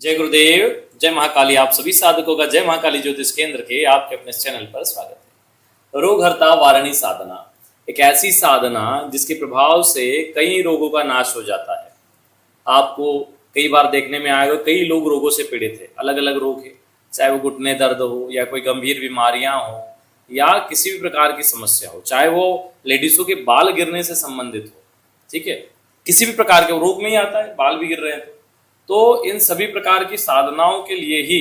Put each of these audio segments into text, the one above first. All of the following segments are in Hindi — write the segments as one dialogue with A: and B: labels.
A: जय गुरुदेव, जय महाकाली। आप सभी साधकों का जय महाकाली ज्योतिष केंद्र के आपके अपने चैनल पर स्वागत है। रोग हरता वारणी साधना एक ऐसी साधना जिसके प्रभाव से कई रोगों का नाश हो जाता है। आपको कई बार देखने में आएगा, कई लोग रोगों से पीड़ित है, अलग अलग रोग है, चाहे वो घुटने दर्द हो या कोई गंभीर बीमारियां हो या किसी भी प्रकार की समस्या हो, चाहे वो लेडीजों के बाल गिरने से संबंधित हो। ठीक है, किसी भी प्रकार के रोग में ही आता है, बाल भी गिर रहे हैं तो इन सभी प्रकार की साधनाओं के लिए ही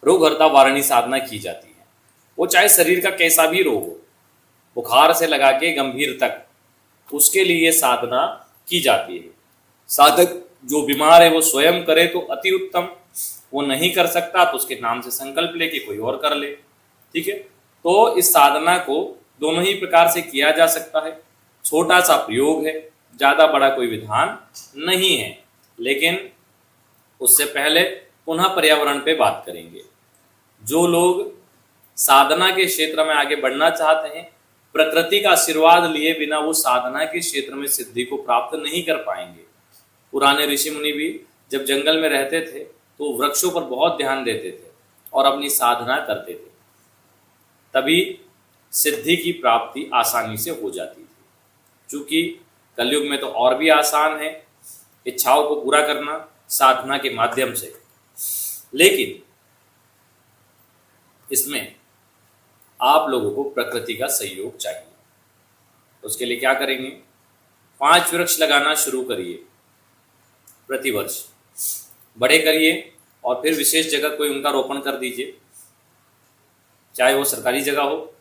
A: रोग हरता वारणी साधना की जाती है। वो चाहे शरीर का कैसा भी रोग हो, बुखार से लगा के गंभीर तक, उसके लिए साधना की जाती है। साधक जो बीमार है वो स्वयं करे तो अति उत्तम, वो नहीं कर सकता तो उसके नाम से संकल्प लेके कोई और कर ले। ठीक है, तो इस साधना को दोनों ही प्रकार से किया जा सकता है। छोटा सा प्रयोग है, ज्यादा बड़ा कोई विधान नहीं है, लेकिन उससे पहले पुनः पर्यावरण पे बात करेंगे। जो लोग साधना के क्षेत्र में आगे बढ़ना चाहते हैं, प्रकृति का आशीर्वाद लिए बिना वो साधना के क्षेत्र में सिद्धि को प्राप्त नहीं कर पाएंगे। पुराने ऋषि मुनि भी जब जंगल में रहते थे तो वृक्षों पर बहुत ध्यान देते थे और अपनी साधना करते थे, तभी सिद्धि की प्राप्ति आसानी से हो जाती थी। क्योंकि कलयुग में तो और भी आसान है इच्छाओं को पूरा करना साधना के माध्यम से, लेकिन इसमें आप लोगों को प्रकृति का सहयोग चाहिए। उसके लिए क्या करेंगे, 5 वृक्ष लगाना शुरू करिए, प्रतिवर्ष बड़े करिए और फिर विशेष जगह कोई उनका रोपण कर दीजिए, चाहे वो सरकारी जगह हो,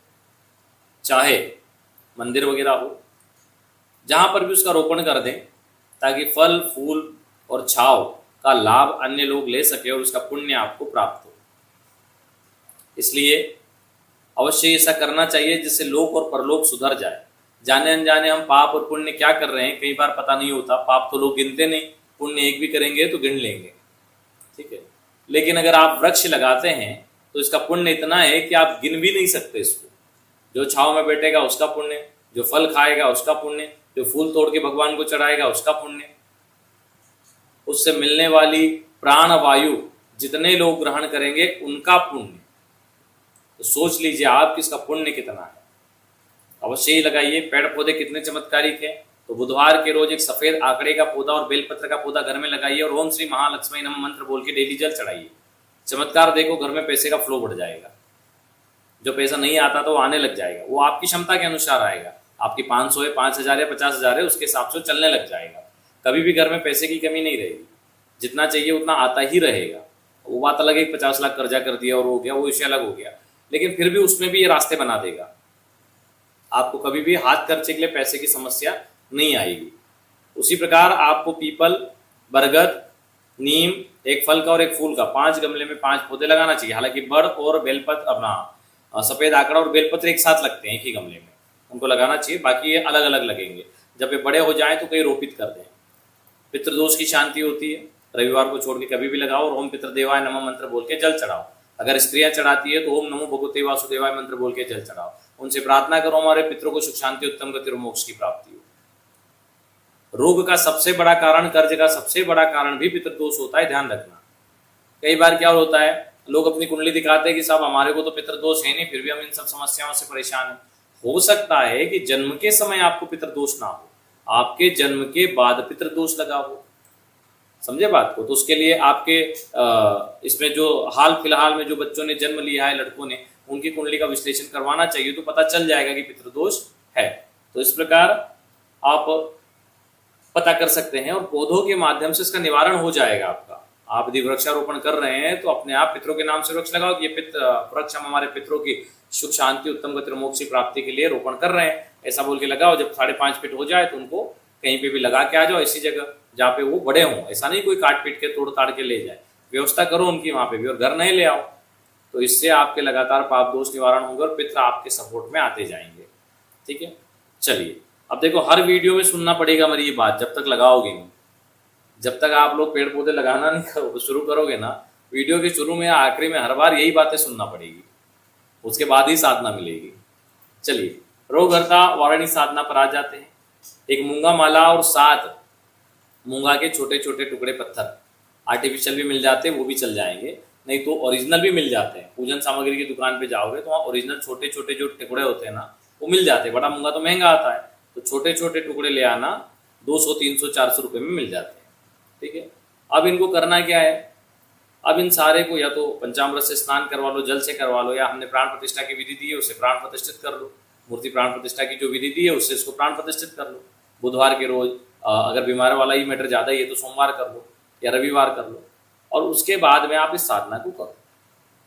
A: चाहे मंदिर वगैरह हो, जहां पर भी उसका रोपण कर दें, ताकि फल फूल और छाव का लाभ अन्य लोग ले सके और उसका पुण्य आपको प्राप्त हो। इसलिए अवश्य ऐसा करना चाहिए जिससे लोक और परलोक सुधर जाए। जाने अनजाने हम पाप और पुण्य क्या कर रहे हैं कई बार पता नहीं होता। पाप तो लोग गिनते नहीं, पुण्य एक भी करेंगे तो गिन लेंगे। ठीक है, लेकिन अगर आप वृक्ष लगाते हैं तो इसका पुण्य इतना है कि आप गिन भी नहीं सकते इसको। जो छाव में बैठेगा उसका पुण्य, जो फल खाएगा उसका पुण्य, जो फूल तोड़ के भगवान को चढ़ाएगा उसका पुण्य, उससे मिलने वाली प्राण वायु जितने लोग ग्रहण करेंगे उनका पुण्य। तो सोच लीजिए आप कि इसका पुण्य कितना है। अवश्य ही लगाइए। पेड़ पौधे कितने चमत्कारिक है, तो बुधवार के रोज एक सफेद आंकड़े का पौधा और बेलपत्र का पौधा घर में लगाइए और ओम श्री महालक्ष्मी नमः मंत्र बोल के डेली जल चढ़ाइए। चमत्कार देखो, घर में पैसे का फ्लो बढ़ जाएगा। जो पैसा नहीं आता तो आने लग जाएगा, वो आपकी क्षमता के अनुसार आएगा। आपकी 500 है, 5000 है, 50,000 है, उसके हिसाब से चलने लग जाएगा। कभी भी घर में पैसे की कमी नहीं रहेगी, जितना चाहिए उतना आता ही रहेगा। वो बात अलग है, 50 लाख कर्जा कर दिया और हो गया, वो विषय अलग हो गया, लेकिन फिर भी उसमें भी ये रास्ते बना देगा। आपको कभी भी हाथ खर्चे के लिए पैसे की समस्या नहीं आएगी। उसी प्रकार आपको पीपल, बरगद, नीम, एक फल का और एक फूल का 5 गमले में 5 पौधे लगाना चाहिए। हालांकि बड़ और बेलपत्र अपना सफेद आंकड़ा और बेलपत्र एक साथ लगते हैं एक ही गमले में, उनको लगाना चाहिए। बाकी ये अलग अलग लगेंगे। जब ये बड़े हो जाएं तो कहीं रोपित कर दें। पितृदोष की शांति होती है, रविवार को छोड़ के कभी भी लगाओ और ओम पितृदेवाय नमः मंत्र बोल के जल चढ़ाओ। अगर स्त्रियां चढ़ाती है तो ओम नमो भगवते वासुदेवाय मंत्र बोल के जल चढ़ाओ। उनसे प्रार्थना करो हमारे पितरों को सुख शांति, उत्तम गति और मोक्ष की प्राप्ति हो। रोग का सबसे बड़ा कारण, कर्ज का सबसे बड़ा कारण भी पितृदोष होता है, ध्यान रखना। कई बार क्या होता है, लोग अपनी कुंडली दिखाते हैं कि साहब हमारे को तो पितृदोष है नहीं, फिर भी हम इन सब समस्याओं से परेशान हैं। हो सकता है कि जन्म के समय आपको पितृदोष ना हो, आपके जन्म के बाद पितृदोष लगा हो। समझे बात को? तो उसके लिए आपके इसमें जो हाल फिलहाल में जो बच्चों ने जन्म लिया है, लड़कों ने, उनकी कुंडली का विश्लेषण करवाना चाहिए, तो पता चल जाएगा कि पितृदोष है। तो इस प्रकार आप पता कर सकते हैं और पौधों के माध्यम से इसका निवारण हो जाएगा आपका। आप यदि वृक्षारोपण कर रहे हैं तो अपने आप पितरों के नाम से वृक्ष लगाओ कि ये वृक्ष हम हमारे पितरों की सुख शांति, उत्तम गति और मोक्ष की प्राप्ति के लिए रोपण कर रहे हैं, ऐसा बोल के लगाओ। जब 5.5 फीट हो जाए तो उनको कहीं पे भी लगा के आ जाओ, ऐसी जगह जहाँ पे वो बड़े हों। ऐसा नहीं कोई काट पीट के तोड़ ताड़ के ले जाए, व्यवस्था करो उनकी वहां पे भी, और घर नहीं ले आओ। तो इससे आपके लगातार पाप दोष निवारण होंगे और पितर आपके सपोर्ट में आते जाएंगे। ठीक है, चलिए अब देखो, हर वीडियो में सुनना पड़ेगा मेरी ये बात जब तक लगाओगे नहीं। जब तक आप लोग पेड़ पौधे लगाना नहीं शुरू करोगे ना, वीडियो के शुरू में या आखिरी में हर बार यही बातें सुनना पड़ेगी, उसके बाद ही साधना मिलेगी। चलिए रोग हरता वारणी साधना पर आ जाते हैं। एक मूंगा माला और 7 मूंगा के छोटे छोटे टुकड़े पत्थर आर्टिफिशियल भी मिल जाते हैं, वो भी चल जाएंगे, नहीं तो ओरिजिनल भी मिल जाते हैं। पूजन सामग्री की दुकान पे जाओगे तो वहाँ ओरिजिनल छोटे छोटे जो टुकड़े होते हैं ना वो मिल जाते हैं। बड़ा मूंगा तो महंगा आता है, तो छोटे छोटे टुकड़े ले आना, 200 300 400 रुपये में मिल जाते हैं। ठीक है, अब इनको करना क्या है, अब इन सारे को या तो पंचामृत से स्नान करवा लो, जल से करवा लो, या हमने प्राण प्रतिष्ठा की विधि दी है उससे प्राण प्रतिष्ठित कर लो। मूर्ति प्राण प्रतिष्ठा की जो विधि दी है उससे इसको प्राण प्रतिष्ठित कर लो। बुधवार के रोज अगर बीमार वाला ही मैटर ज़्यादा ही है तो सोमवार कर लो या रविवार कर लो। और उसके बाद में आप इस साधना को करो।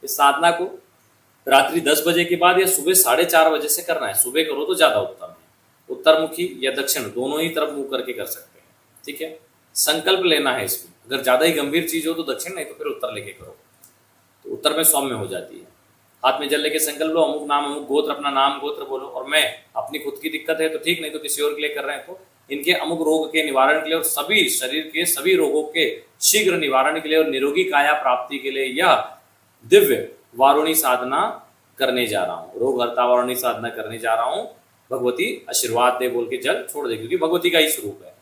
A: इस साधना को रात्रि 10 बजे के बाद या सुबह 4:30 बजे से करना है। सुबह करो तो ज़्यादा उत्तम है। उत्तरमुखी या दक्षिण दोनों ही तरफ मुंह करके कर सकते हैं। ठीक है, संकल्प लेना है इसमें। अगर ज़्यादा ही गंभीर चीज़ हो तो दक्षिण, नहीं तो फिर उत्तर लेके करो, तो उत्तर में सौम्य हो जाती है। हाथ में जल लेके संकल्प लो, अमुक नाम अमुक गोत्र, अपना नाम गोत्र बोलो। और मैं, अपनी खुद की दिक्कत है तो ठीक, नहीं तो किसी और के लिए कर रहे हैं तो इनके अमुक रोग के निवारण के लिए और सभी शरीर के सभी रोगों के शीघ्र निवारण के लिए और निरोगी काया प्राप्ति के लिए यह दिव्य वारुणी साधना करने जा रहा हूँ। रोग हरता वारुणी साधना करने जा रहा हूँ। भगवती आशीर्वाद दे बोल के जल छोड़ दे, क्योंकि भगवती का ही स्वरूप है।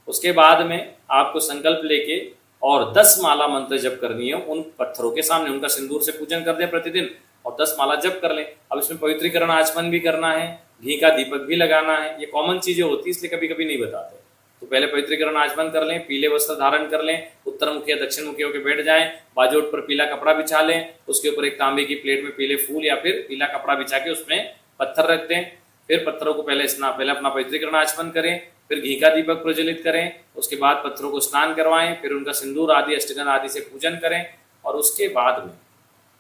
A: उसके बाद में आपको संकल्प लेके और 10 माला मंत्र जप करनी है उन पत्थरों के सामने। उनका सिंदूर से पूजन कर दे प्रतिदिन और 10 माला जप कर ले। अब इसमें पवित्रीकरण आचमन भी करना है, घी का दीपक भी लगाना है। ये कॉमन चीजें होती है इसलिए कभी कभी नहीं बताते। तो पहले पवित्रीकरण आचमन कर लें, पीले वस्त्र धारण कर लें, उत्तर मुखी या दक्षिण मुखी होकर बैठ जाएं, बाजोट पर पीला कपड़ा बिछा लें, उसके ऊपर एक तांबे की प्लेट में पीले फूल या फिर पीला कपड़ा बिछा के उसमें पत्थर रख दें। फिर पत्थरों को पहले अपना पवित्रीकरण आचमन करें, फिर घी का दीपक प्रज्वलित करें, उसके बाद पत्थरों को स्नान करवाएं, फिर उनका सिंदूर आदि अष्टगंध आदि से पूजन करें और उसके बाद में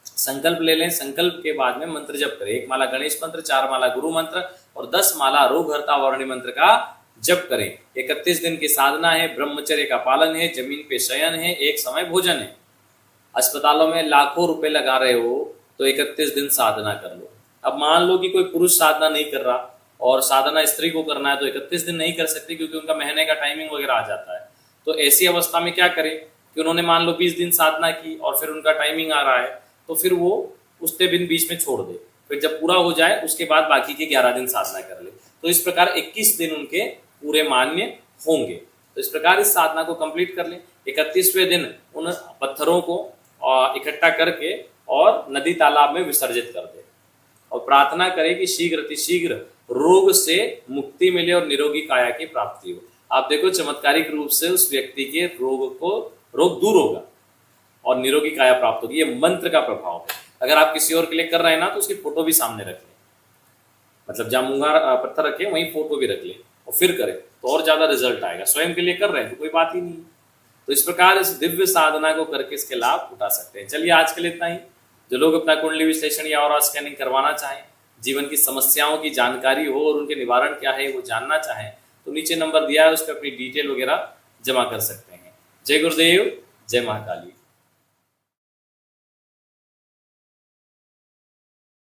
A: संकल्प ले लें। संकल्प के बाद में मंत्र जप करें। 1 माला गणेश मंत्र, 4 माला गुरु मंत्र और 10 माला रोग हरता वारुणी मंत्र का जप करें। 31 दिन की साधना है, ब्रह्मचर्य का पालन है, जमीन पे शयन है, एक समय भोजन है। अस्पतालों में लाखों रुपए लगा रहे हो तो 31 दिन साधना कर लो। अब मान लो कि कोई पुरुष साधना नहीं कर रहा और साधना स्त्री को करना है तो 31 दिन नहीं कर सकते, क्योंकि उनका महीने का टाइमिंग वगैरह आ जाता है। तो ऐसी अवस्था में क्या करें कि उन्होंने मान लो 20 दिन साधना की और फिर उनका टाइमिंग आ रहा है तो फिर वो उसके दिन बीच में छोड़ दे, फिर जब पूरा हो जाए उसके बाद बाकी के 11 दिन साधना कर ले। तो इस प्रकार 21 दिन उनके पूरे मान्य होंगे। तो इस प्रकार इस साधना को कंप्लीट कर लें। 31वें दिन उन पत्थरों को इकट्ठा करके और नदी तालाब में विसर्जित कर दे और प्रार्थना करें कि शीघ्र अतिशीघ्र रोग से मुक्ति मिले और निरोगी काया की प्राप्ति हो। आप देखो चमत्कारिक रूप से उस व्यक्ति के रोग दूर होगा और निरोगी काया प्राप्त होगी। ये मंत्र का प्रभाव है। अगर आप किसी और के लिए कर रहे हैं ना तो उसकी फोटो भी सामने रख लें, मतलब जहाँ मूंगा पत्थर रखे वहीं फोटो भी रख लें और फिर करें तो और ज्यादा रिजल्ट आएगा। स्वयं के लिए कर रहे हैं तो कोई बात ही नहीं है। तो इस प्रकार इस दिव्य साधना को करके इसके लाभ उठा सकते हैं। चलिए आज के लिए इतना ही। जो लोग अपना कुंडली विश्लेषण या ऑरा स्कैनिंग करवाना चाहें, जीवन की समस्याओं की जानकारी हो और उनके निवारण क्या है वो जानना चाहें तो नीचे नंबर दिया है उस पर अपनी डिटेल वगैरह जमा कर सकते हैं। जय गुरुदेव, जय महाकाली।